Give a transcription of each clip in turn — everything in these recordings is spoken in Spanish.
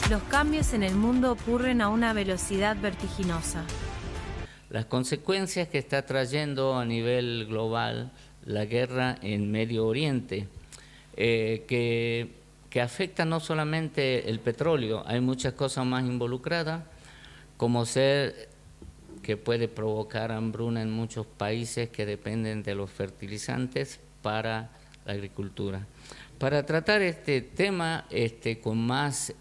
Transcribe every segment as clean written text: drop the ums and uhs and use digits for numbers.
Los cambios en el mundo ocurren a una velocidad vertiginosa. Las consecuencias que está trayendo a nivel global la guerra en Medio Oriente, que afecta no solamente el petróleo, hay muchas cosas más involucradas, como ser que puede provocar hambruna en muchos países que dependen de los fertilizantes para la agricultura. Para tratar este tema con más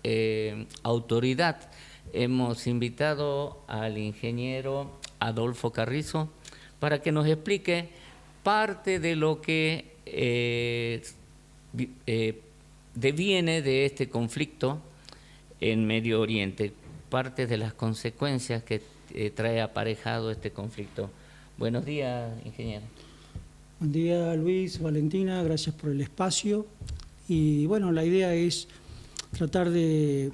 autoridad, hemos invitado al ingeniero Adolfo Carrizo para que nos explique parte de lo que deviene de este conflicto en Medio Oriente, parte de las consecuencias que trae aparejado este conflicto. Buenos días, ingeniero. Buen día, Luis, Valentina, gracias por el espacio. Y bueno, la idea es tratar de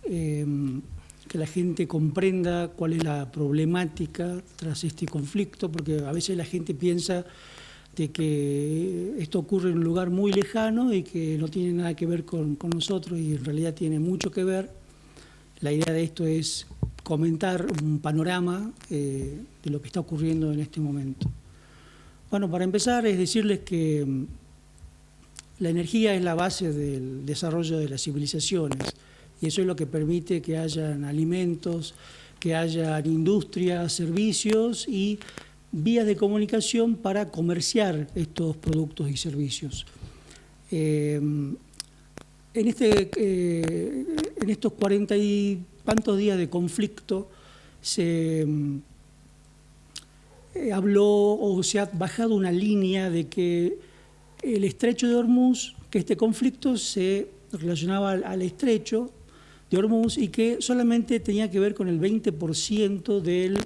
que la gente comprenda cuál es la problemática tras este conflicto, porque a veces la gente piensa de que esto ocurre en un lugar muy lejano y que no tiene nada que ver con nosotros, y en realidad tiene mucho que ver. La idea de esto es comentar un panorama de lo que está ocurriendo en este momento. Bueno, para empezar es decirles que la energía es la base del desarrollo de las civilizaciones, y eso es lo que permite que hayan alimentos, que hayan industrias, servicios y vías de comunicación para comerciar estos productos y servicios. En estos 40 y tantos días de conflicto se habló o se ha bajado una línea de que el estrecho de Hormuz, que este conflicto se relacionaba al estrecho de Hormuz y que solamente tenía que ver con el 20% del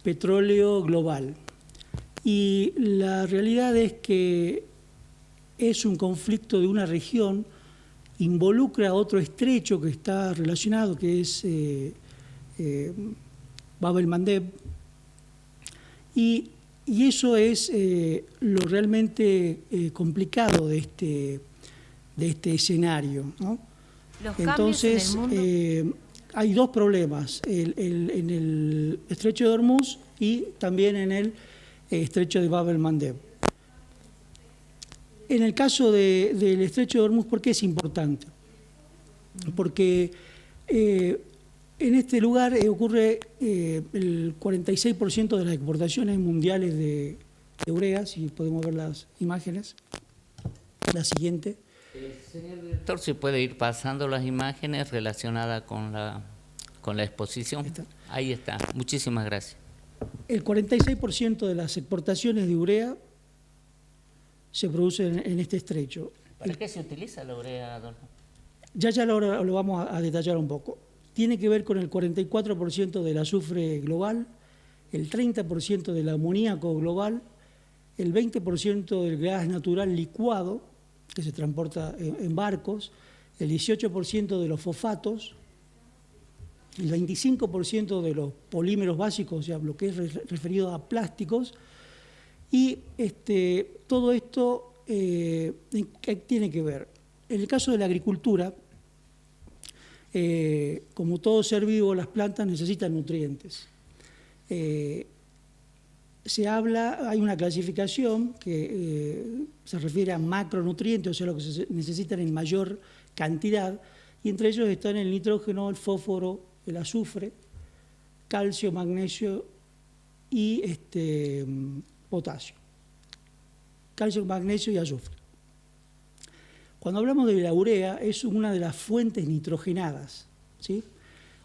petróleo global. Y la realidad es que es un conflicto de una región, involucra a otro estrecho que está relacionado, que es Bab el-Mandeb, y eso es lo realmente complicado de este escenario, ¿no? Entonces, hay dos problemas, en el estrecho de Hormuz y también en el estrecho de Bab el-Mandeb. En el caso del estrecho de Hormuz, ¿por qué es importante? Porque en este lugar ocurre el 46% de las exportaciones mundiales de urea, si podemos ver las imágenes. La siguiente. Señor director, si puede ir pasando las imágenes relacionadas con la exposición. Ahí está. Muchísimas gracias. El 46% de las exportaciones de urea se producen en este estrecho. ¿Para qué se utiliza la urea, Adolfo? Ya lo vamos a detallar un poco. Tiene que ver con el 44% del azufre global, el 30% del amoníaco global, el 20% del gas natural licuado, que se transporta en barcos, el 18% de los fosfatos, el 25% de los polímeros básicos, o sea, lo que es referido a plásticos, y todo esto, ¿qué tiene que ver? En el caso de la agricultura, como todo ser vivo, las plantas necesitan nutrientes. Hay una clasificación que se refiere a macronutrientes, o sea, lo que se necesitan en mayor cantidad, y entre ellos están el nitrógeno, el fósforo, el azufre, calcio, magnesio y potasio. Calcio, magnesio y azufre. Cuando hablamos de la urea, es una de las fuentes nitrogenadas, ¿sí?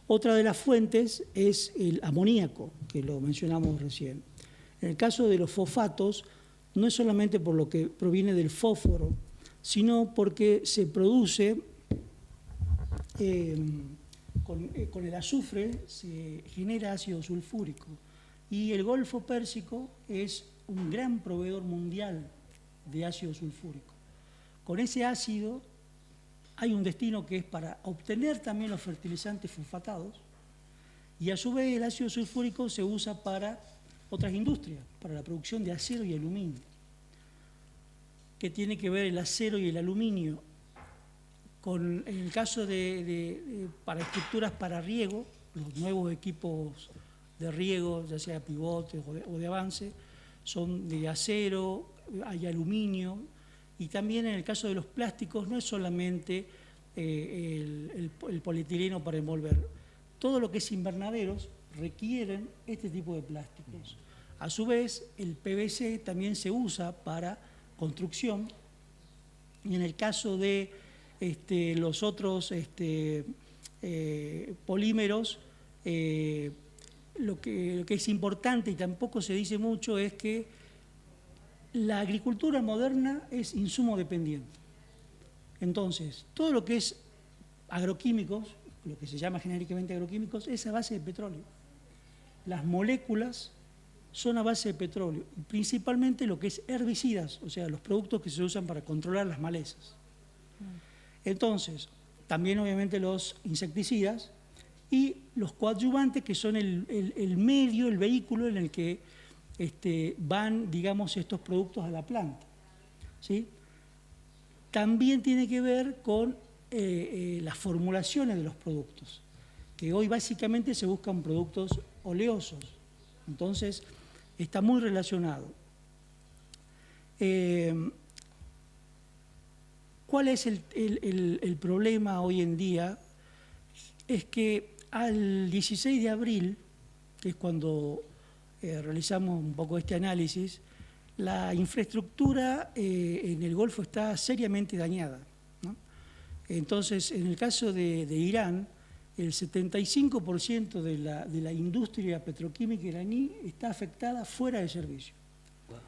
Otra de las fuentes es el amoníaco, que lo mencionamos recién. En el caso de los fosfatos, no es solamente por lo que proviene del fósforo, sino porque se produce con el azufre, se genera ácido sulfúrico. Y el Golfo Pérsico es un gran proveedor mundial de ácido sulfúrico. Con ese ácido hay un destino que es para obtener también los fertilizantes fosfatados, y a su vez el ácido sulfúrico se usa para otras industrias, para la producción de acero y aluminio. ¿Qué tiene que ver el acero y el aluminio En el caso para estructuras para riego, los nuevos equipos de riego, ya sea pivotes o de avance, son de acero, hay aluminio, y también en el caso de los plásticos no es solamente el polietileno para envolver. Todo lo que es invernaderos requieren este tipo de plásticos. A su vez, el PVC también se usa para construcción, y en el caso de los otros polímeros, lo que es importante y tampoco se dice mucho es que la agricultura moderna es insumo dependiente. Entonces, todo lo que es agroquímicos, lo que se llama genéricamente agroquímicos, es a base de petróleo. Las moléculas son a base de petróleo, y principalmente lo que es herbicidas, o sea, los productos que se usan para controlar las malezas. Entonces, también obviamente los insecticidas y los coadyuvantes, que son el medio, el vehículo en el que van, digamos, estos productos a la planta, ¿sí? También tiene que ver con las formulaciones de los productos, que hoy básicamente se buscan productos oleosos, entonces está muy relacionado. ¿Cuál es el problema hoy en día? Es que al 16 de abril, que es cuando realizamos un poco este análisis, la infraestructura en el Golfo está seriamente dañada, ¿no? Entonces, en el caso de Irán, el 75% de la industria petroquímica iraní está afectada fuera de servicio. Wow.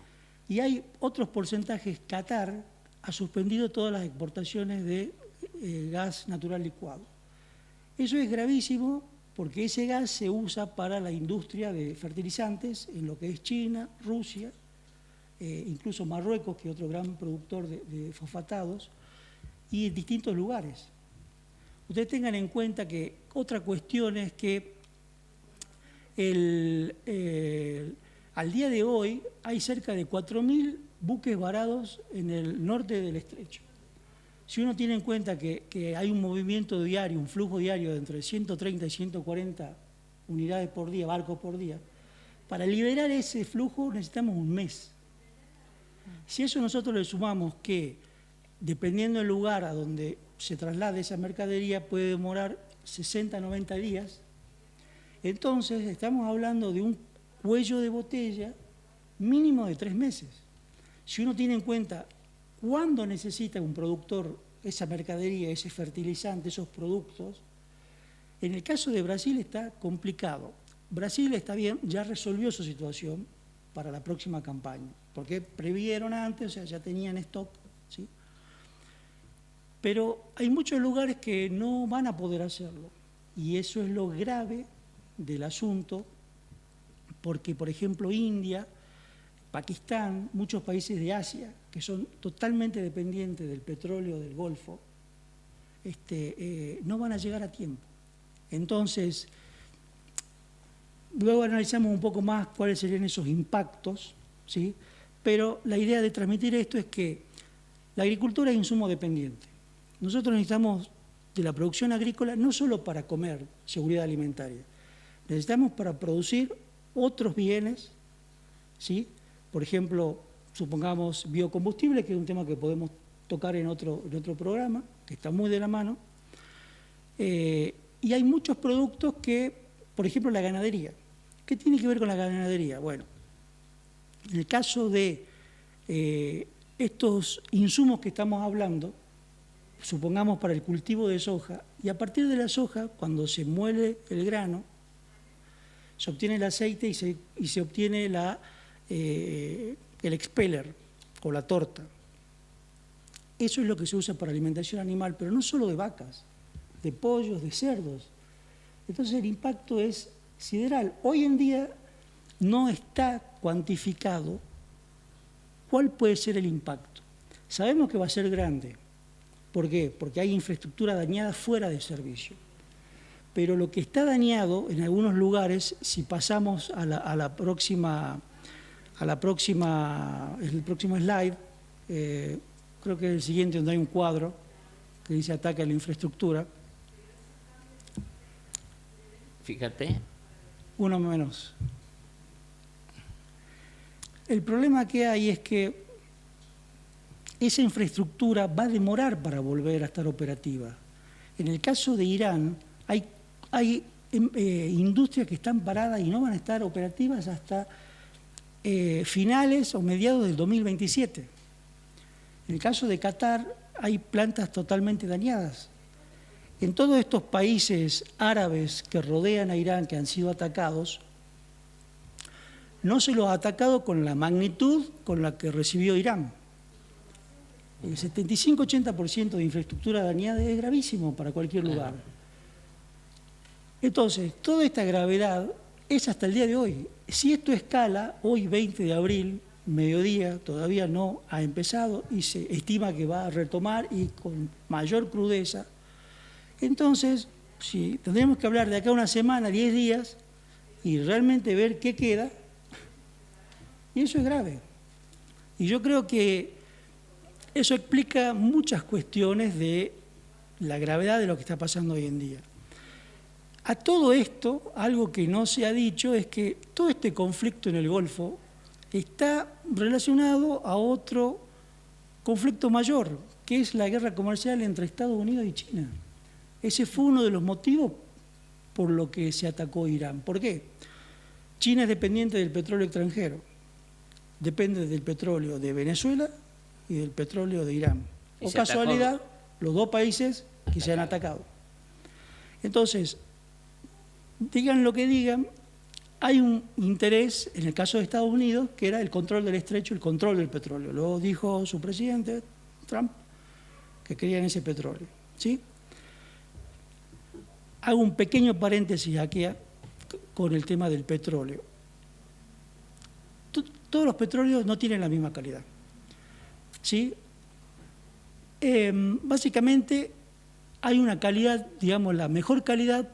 Y hay otros porcentajes. Qatar ha suspendido todas las exportaciones de gas natural licuado. Eso es gravísimo porque ese gas se usa para la industria de fertilizantes en lo que es China, Rusia, incluso Marruecos, que es otro gran productor de fosfatados, y en distintos lugares. Ustedes tengan en cuenta que otra cuestión es que al día de hoy hay cerca de 4.000 buques varados en el norte del estrecho. Si uno tiene en cuenta que hay un movimiento diario, un flujo diario de entre 130 y 140 unidades por día, barcos por día, para liberar ese flujo necesitamos un mes. Si a eso nosotros le sumamos que, dependiendo del lugar a donde se traslade esa mercadería, puede demorar 60, 90 días, entonces estamos hablando de un cuello de botella mínimo de 3 meses. Si uno tiene en cuenta cuándo necesita un productor esa mercadería, ese fertilizante, esos productos, en el caso de Brasil está complicado. Brasil está bien, ya resolvió su situación para la próxima campaña, porque previeron antes, o sea, ya tenían stock, ¿sí? Pero hay muchos lugares que no van a poder hacerlo, y eso es lo grave del asunto, porque, por ejemplo, India, Pakistán, muchos países de Asia, que son totalmente dependientes del petróleo del Golfo, no van a llegar a tiempo. Entonces, luego analizamos un poco más cuáles serían esos impactos, ¿sí? Pero la idea de transmitir esto es que la agricultura es insumo dependiente. Nosotros necesitamos de la producción agrícola no solo para comer, seguridad alimentaria, necesitamos para producir otros bienes, ¿sí? Por ejemplo, supongamos biocombustible, que es un tema que podemos tocar en otro programa, que está muy de la mano, y hay muchos productos que, por ejemplo, la ganadería. ¿Qué tiene que ver con la ganadería? Bueno, en el caso de estos insumos que estamos hablando, supongamos para el cultivo de soja, y a partir de la soja, cuando se muele el grano, se obtiene el aceite y se obtiene el expeller o la torta. Eso es lo que se usa para alimentación animal, pero no solo de vacas, de pollos, de cerdos. Entonces el impacto es sideral. Hoy en día no está cuantificado cuál puede ser el impacto. Sabemos que va a ser grande. ¿Por qué? Porque hay infraestructura dañada fuera de servicio. Pero lo que está dañado en algunos lugares, si pasamos el próximo slide, creo que es el siguiente donde hay un cuadro que dice ataque a la infraestructura. Fíjate. Uno menos. El problema que hay es que esa infraestructura va a demorar para volver a estar operativa. En el caso de Irán, hay industrias que están paradas y no van a estar operativas hasta finales o mediados del 2027. En el caso de Qatar, hay plantas totalmente dañadas. En todos estos países árabes que rodean a Irán, que han sido atacados, no se los ha atacado con la magnitud con la que recibió Irán. El 75-80% de infraestructura dañada es gravísimo para cualquier lugar. Entonces, toda esta gravedad es hasta el día de hoy. Si esto escala, hoy 20 de abril, mediodía, todavía no ha empezado y se estima que va a retomar y con mayor crudeza. Entonces, sí, tendremos que hablar de acá a una semana, 10 días, y realmente ver qué queda. Y eso es grave. Y yo creo que eso explica muchas cuestiones de la gravedad de lo que está pasando hoy en día. A todo esto, algo que no se ha dicho es que todo este conflicto en el Golfo está relacionado a otro conflicto mayor, que es la guerra comercial entre Estados Unidos y China. Ese fue uno de los motivos por lo que se atacó Irán. ¿Por qué? China es dependiente del petróleo extranjero, depende del petróleo de Venezuela y del petróleo de Irán. O casualidad, los dos países que se han atacado. Entonces, digan lo que digan, hay un interés, en el caso de Estados Unidos, que era el control del estrecho, el control del petróleo. Luego dijo su presidente, Trump, que querían ese petróleo. ¿Sí? Hago un pequeño paréntesis aquí con el tema del petróleo. Todos los petróleos no tienen la misma calidad. ¿Sí? Básicamente hay una calidad, digamos, la mejor calidad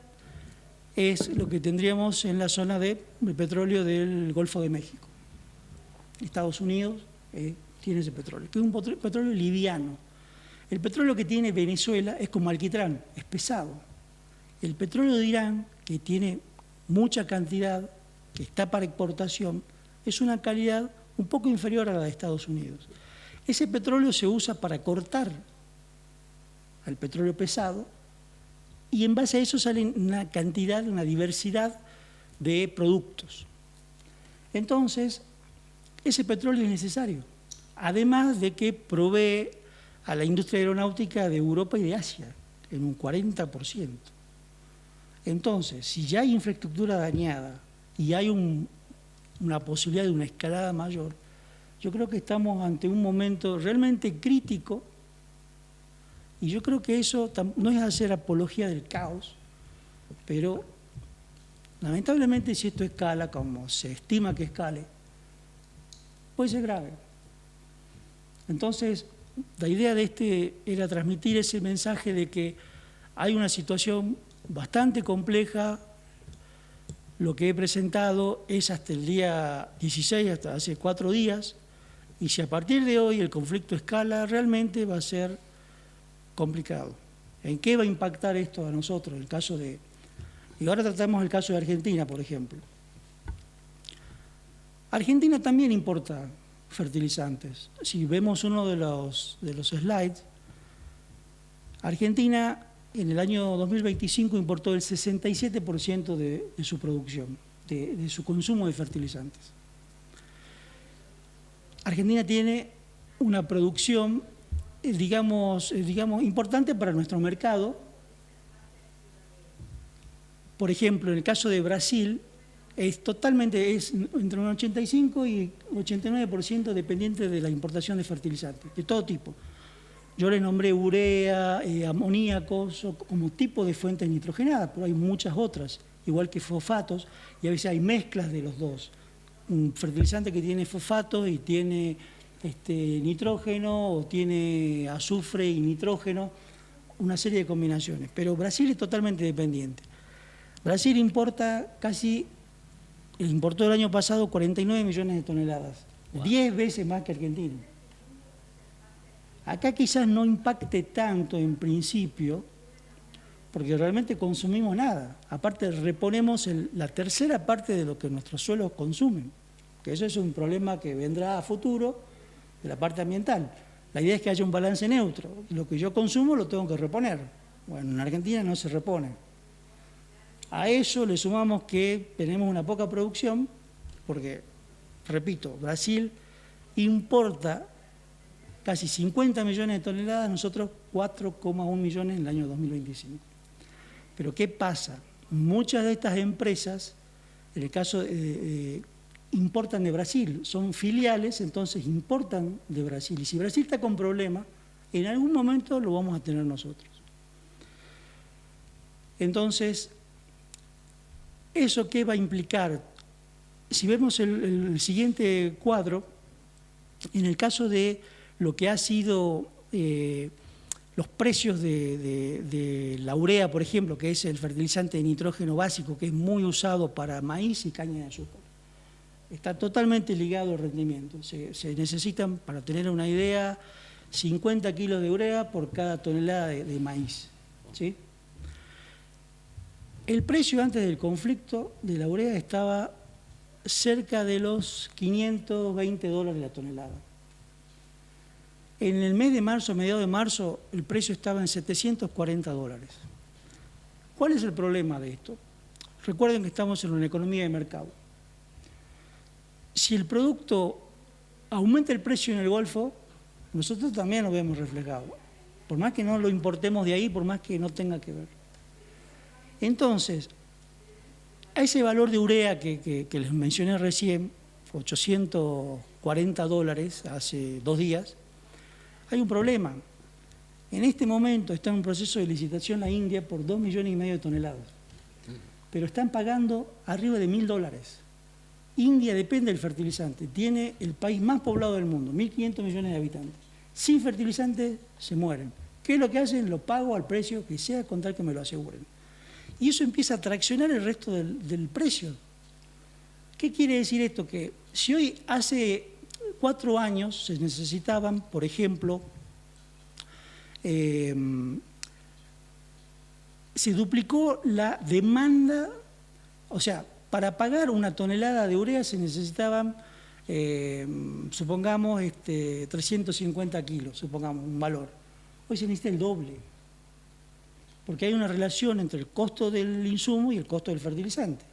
es lo que tendríamos en la zona del petróleo del Golfo de México. Estados Unidos tiene ese petróleo, que es un petróleo liviano. El petróleo que tiene Venezuela es como alquitrán, es pesado. El petróleo de Irán, que tiene mucha cantidad, que está para exportación, es una calidad un poco inferior a la de Estados Unidos. Ese petróleo se usa para cortar al petróleo pesado y en base a eso salen una cantidad, una diversidad de productos. Entonces, ese petróleo es necesario, además de que provee a la industria aeronáutica de Europa y de Asia en un 40%. Entonces, si ya hay infraestructura dañada y hay una posibilidad de una escalada mayor, yo creo que estamos ante un momento realmente crítico y yo creo que eso no es hacer apología del caos, pero lamentablemente si esto escala como se estima que escale, puede ser grave. Entonces, la idea de era transmitir ese mensaje de que hay una situación bastante compleja. Lo que he presentado es hasta el día 16, hasta hace 4 días, y si a partir de hoy el conflicto escala, realmente va a ser complicado. ¿En qué va a impactar esto a nosotros? El caso de... Y ahora tratamos el caso de Argentina, por ejemplo. Argentina también importa fertilizantes. Si vemos uno de los slides, Argentina en el año 2025 importó el 67% de su producción, de su consumo de fertilizantes. Argentina tiene una producción, digamos, importante para nuestro mercado. Por ejemplo, en el caso de Brasil, es entre un 85 y 89% dependiente de la importación de fertilizantes, de todo tipo. Yo les nombré urea, amoníaco, como tipo de fuentes nitrogenadas, pero hay muchas otras, igual que fosfatos, y a veces hay mezclas de los dos. Un fertilizante que tiene fosfato y tiene nitrógeno, o tiene azufre y nitrógeno, una serie de combinaciones. Pero Brasil es totalmente dependiente. Brasil importó el año pasado 49 millones de toneladas, wow. 10 veces más que Argentina. Acá quizás no impacte tanto en principio, porque realmente consumimos nada. Aparte reponemos la tercera parte de lo que nuestros suelos consumen, que eso es un problema que vendrá a futuro de la parte ambiental. La idea es que haya un balance neutro. Lo que yo consumo lo tengo que reponer. Bueno, en Argentina no se repone. A eso le sumamos que tenemos una poca producción, porque, repito, Brasil importa casi 50 millones de toneladas, nosotros 4,1 millones en el año 2025. Pero ¿qué pasa? Muchas de estas empresas, en el caso importan de Brasil, son filiales, entonces importan de Brasil. Y si Brasil está con problemas, en algún momento lo vamos a tener nosotros. Entonces, ¿eso qué va a implicar? Si vemos el siguiente cuadro, en el caso de lo que ha sido los precios de la urea, por ejemplo, que es el fertilizante de nitrógeno básico, que es muy usado para maíz y caña de azúcar. Está totalmente ligado al rendimiento. Se necesitan, para tener una idea, 50 kilos de urea por cada tonelada de maíz, ¿sí? El precio antes del conflicto de la urea estaba cerca de los $520 la tonelada. En el mes de marzo, mediados de marzo, el precio estaba en $740. ¿Cuál es el problema de esto? Recuerden que estamos en una economía de mercado. Si el producto aumenta el precio en el Golfo, nosotros también lo vemos reflejado. Por más que no lo importemos de ahí, por más que no tenga que ver. Entonces, a ese valor de urea que les mencioné recién, $840 hace 2 días, hay un problema. En este momento está en un proceso de licitación la India por 2,5 millones de toneladas, pero están pagando arriba de $1.000. India depende del fertilizante, tiene el país más poblado del mundo, 1.500 millones de habitantes. Sin fertilizantes se mueren. ¿Qué es lo que hacen? Lo pago al precio que sea con tal que me lo aseguren. Y eso empieza a traccionar el resto del precio. ¿Qué quiere decir esto? Que si hoy hace 4 años se necesitaban, por ejemplo, se duplicó la demanda, o sea, para pagar una tonelada de urea se necesitaban, supongamos, 350 kilos, supongamos, un valor. Hoy se necesita el doble, porque hay una relación entre el costo del insumo y el costo del fertilizante.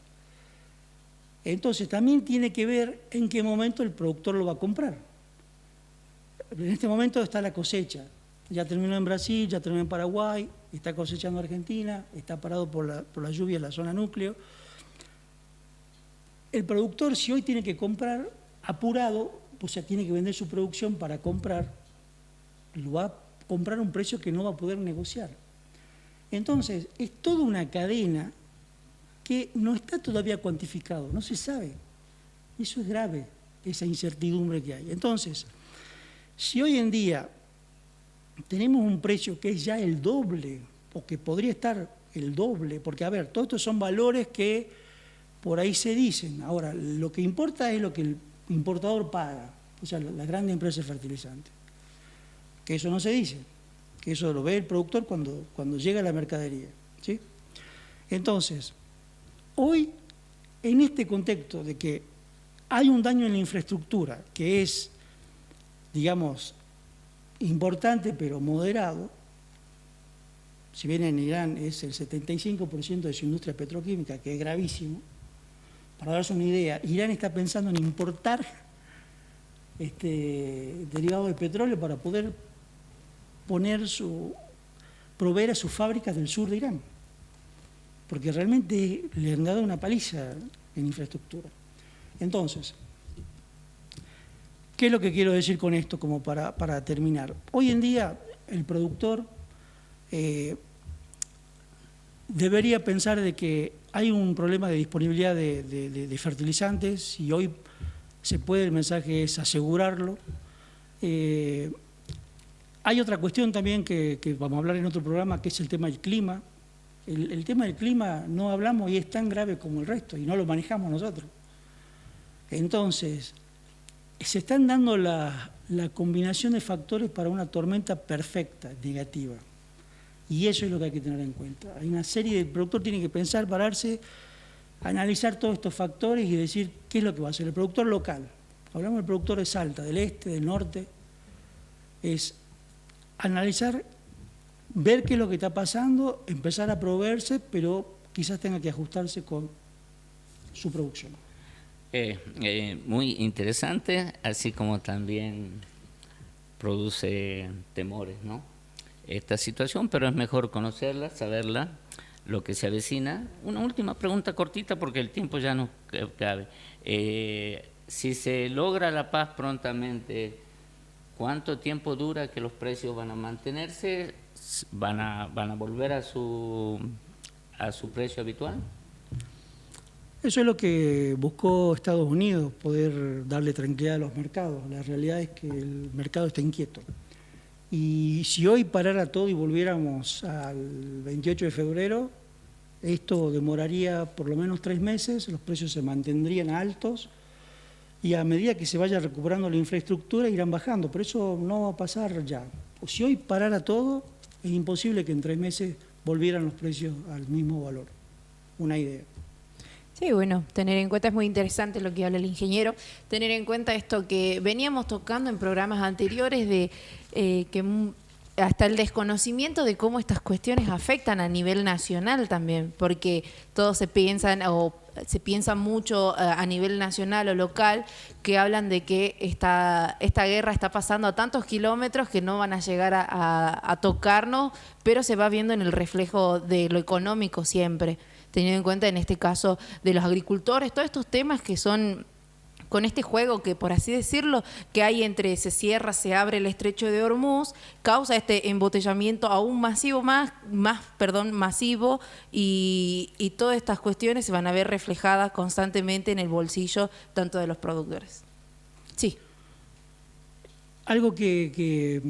Entonces, también tiene que ver en qué momento el productor lo va a comprar. En este momento está la cosecha. Ya terminó en Brasil, ya terminó en Paraguay, está cosechando Argentina, está parado por la lluvia en la zona núcleo. El productor, si hoy tiene que comprar apurado, pues ya tiene que vender su producción para comprar, lo va a comprar a un precio que no va a poder negociar. Entonces, es toda una cadena que no está todavía cuantificado, no se sabe. Eso es grave, esa incertidumbre que hay. Entonces, si hoy en día tenemos un precio que es ya el doble, o que podría estar el doble, porque, a ver, todos estos son valores que por ahí se dicen. Ahora, lo que importa es lo que el importador paga, o sea, las grandes empresas fertilizantes. Que eso no se dice, que eso lo ve el productor cuando llega la mercadería, ¿sí? Entonces, hoy, en este contexto de que hay un daño en la infraestructura que es, digamos, importante pero moderado, si bien en Irán es el 75% de su industria petroquímica, que es gravísimo, para darse una idea, Irán está pensando en importar derivados de petróleo para poder proveer a sus fábricas del sur de Irán, porque realmente le han dado una paliza en infraestructura. Entonces, ¿qué es lo que quiero decir con esto como para terminar? Hoy en día el productor debería pensar de que hay un problema de disponibilidad de fertilizantes y hoy se puede, el mensaje es asegurarlo. Hay otra cuestión también que vamos a hablar en otro programa, que es el tema del clima. El tema del clima no hablamos y es tan grave como el resto y no lo manejamos nosotros. Entonces, se están dando la combinación de factores para una tormenta perfecta, negativa. Y eso es lo que hay que tener en cuenta. Hay una serie de productores tienen que pensar, pararse, analizar todos estos factores y decir qué es lo que va a hacer. El productor local, hablamos del productor de Salta, del este, del norte, es analizar, ver qué es lo que está pasando, empezar a proveerse, pero quizás tenga que ajustarse con su producción. Muy interesante, así como también produce temores, ¿no? Esta situación, pero es mejor conocerla, saberla, lo que se avecina. Una última pregunta cortita porque el tiempo ya no cabe. Si se logra la paz prontamente, ¿cuánto tiempo dura que los precios van a mantenerse? ¿Van a volver a su precio habitual? Eso es lo que buscó Estados Unidos, poder darle tranquilidad a los mercados. La realidad es que el mercado está inquieto. Y si hoy parara todo y volviéramos al 28 de febrero, esto demoraría por lo menos 3 meses, los precios se mantendrían altos y a medida que se vaya recuperando la infraestructura irán bajando, pero eso no va a pasar ya. Si hoy parara todo, es imposible que en 3 meses volvieran los precios al mismo valor. Una idea. Sí, bueno, tener en cuenta, es muy interesante lo que habla el ingeniero, tener en cuenta esto que veníamos tocando en programas anteriores de que hasta el desconocimiento de cómo estas cuestiones afectan a nivel nacional también, porque todos se piensan o se piensa mucho a nivel nacional o local que hablan de que esta guerra está pasando a tantos kilómetros que no van a llegar a tocarnos, pero se va viendo en el reflejo de lo económico siempre, teniendo en cuenta en este caso de los agricultores, todos estos temas que son con este juego que, por así decirlo, que hay entre se cierra, se abre el estrecho de Hormuz, causa este embotellamiento aún masivo y todas estas cuestiones se van a ver reflejadas constantemente en el bolsillo tanto de los productores. Sí. Algo que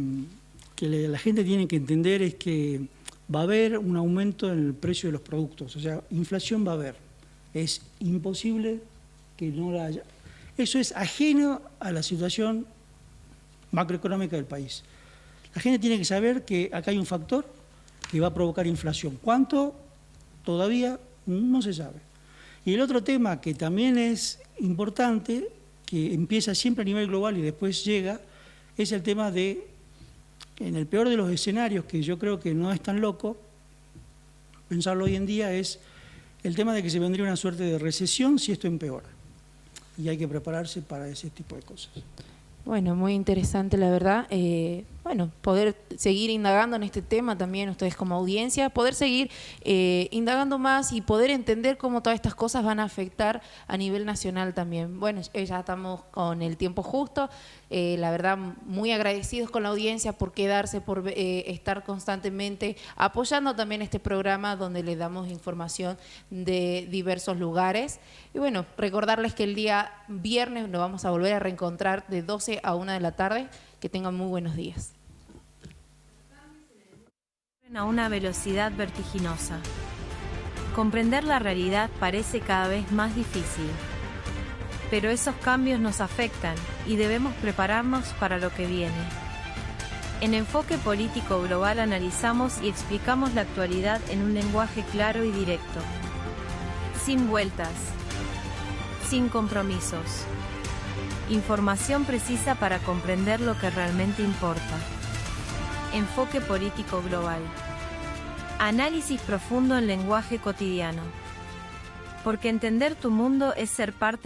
la gente tiene que entender es que va a haber un aumento en el precio de los productos, o sea, inflación va a haber. Es imposible que no la haya. Eso es ajeno a la situación macroeconómica del país. La gente tiene que saber que acá hay un factor que va a provocar inflación. ¿Cuánto? Todavía no se sabe. Y el otro tema que también es importante, que empieza siempre a nivel global y después llega, es el tema de, en el peor de los escenarios, que yo creo que no es tan loco pensarlo hoy en día, es el tema de que se vendría una suerte de recesión si esto empeora. Y hay que prepararse para ese tipo de cosas. Bueno, muy interesante la verdad. Bueno, poder seguir indagando en este tema también ustedes como audiencia, poder seguir indagando más y poder entender cómo todas estas cosas van a afectar a nivel nacional también. Bueno, ya estamos con el tiempo justo. La verdad, muy agradecidos con la audiencia por quedarse, por estar constantemente apoyando también este programa donde les damos información de diversos lugares. Y bueno, recordarles que el día viernes nos vamos a volver a reencontrar de 12 a 1 de la tarde. Que tengan muy buenos días. A una velocidad vertiginosa. Comprender la realidad parece cada vez más difícil. Pero esos cambios nos afectan y debemos prepararnos para lo que viene. En Enfoque Político Global analizamos y explicamos la actualidad en un lenguaje claro y directo. Sin vueltas. Sin compromisos. Información precisa para comprender lo que realmente importa. Enfoque Político Global. Análisis profundo en lenguaje cotidiano. Porque entender tu mundo es ser parte